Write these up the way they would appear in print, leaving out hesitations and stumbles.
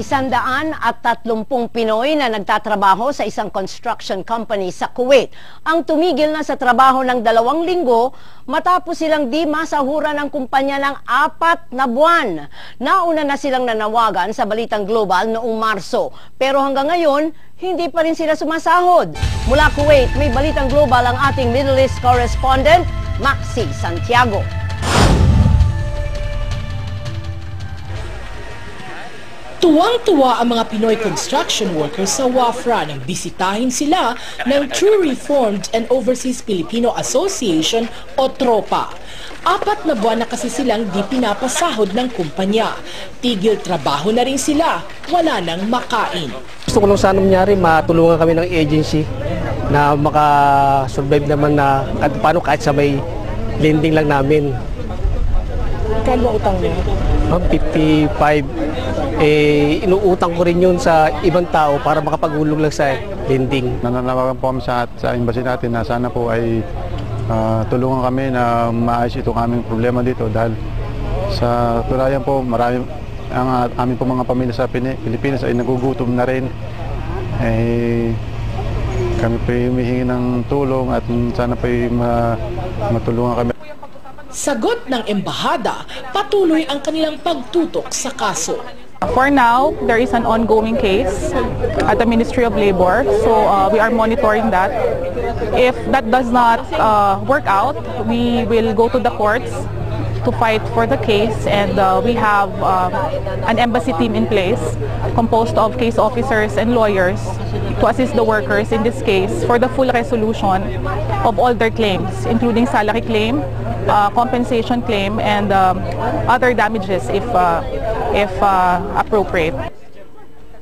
130 Pinoy na nagtatrabaho sa isang construction company sa Kuwait ang tumigil na sa trabaho ng 2 linggo matapos silang di masahura ng kumpanya ng 4 na buwan. Nauna na silang nanawagan sa Balitang Global noong Marso, pero hanggang ngayon hindi pa rin sila sumasahod. Mula Kuwait, may Balitang Global ang ating Middle East correspondent Maxi Santiago. Tuwang-tuwa ang mga Pinoy construction workers sa Wafra nang bisitahin sila ng True Reformed and Overseas Filipino Association o TROPA. 4 na buwan na kasi silang di pinapasahod ng kumpanya. Tigil trabaho na rin sila, wala nang makain. Gusto ko lang sana mangyari, matulungan kami ng agency na makasurvive naman na paano kahit sa may lending lang namin. Kano utang mo? 55. Inuutang ko rin yun sa ibang tao para makapagulong lang sa lending. Nananawagan po kami sa embassy natin na sana po ay tulungan kami na maayos itong aming problema dito dahil sa tulayan po marami ang aming po mga pamilya sa Pilipinas ay nagugutom na rin. Kami po humihingi ng tulong at sana po matulungan kami. Sagot ng embahada, patuloy ang kanilang pagtutok sa kaso. For now, there is an ongoing case at the Ministry of Labor, so we are monitoring that. If that does not work out, we will go to the courts to fight for the case, and we have an embassy team in place composed of case officers and lawyers to assist the workers in this case for the full resolution of all their claims, including salary claim, compensation claim, and other damages if appropriate.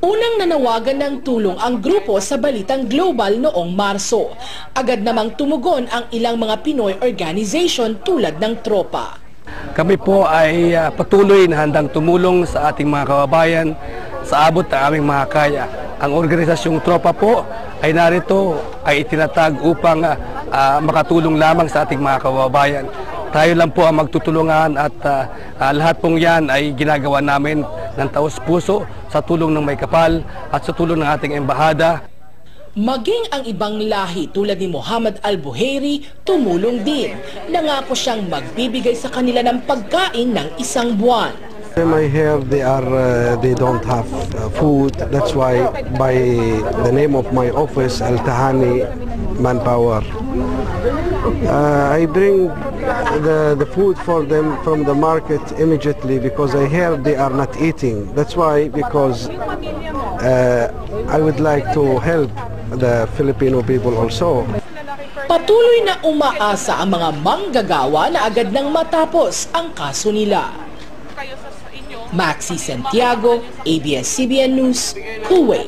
Unang nanawagan ng tulong ang grupo sa Balitang Global noong Marso. Agad namang tumugon ang ilang mga Pinoy organization tulad ng TROPA. Kami po ay patuloy na handang tumulong sa ating mga kababayan sa abot ng aming mga kaya. Ang organisasyong TROPA po ay narito, ay itinatag upang makatulong lamang sa ating mga kababayan. Tayo lang po ang magtutulungan at lahat pong yan ay ginagawa namin ng taos-puso sa tulong ng may kapal at sa tulong ng ating embahada. Maging ang ibang lahi tulad ni Muhammad Al-Buhairi tumulong din. Nangako siyang magbibigay sa kanila ng pagkain ng 1 buwan. I hear they don't have food. That's why by the name of my office, Al Tahani Manpower, I bring the food for them from the market immediately because I hear they are not eating. That's why, because I would like to help the Filipino people also. Patuloy na umaasa ang mga manggagawa na agad nang matapos ang kaso nila. Maxi Santiago, ABS-CBN News, Kuwait.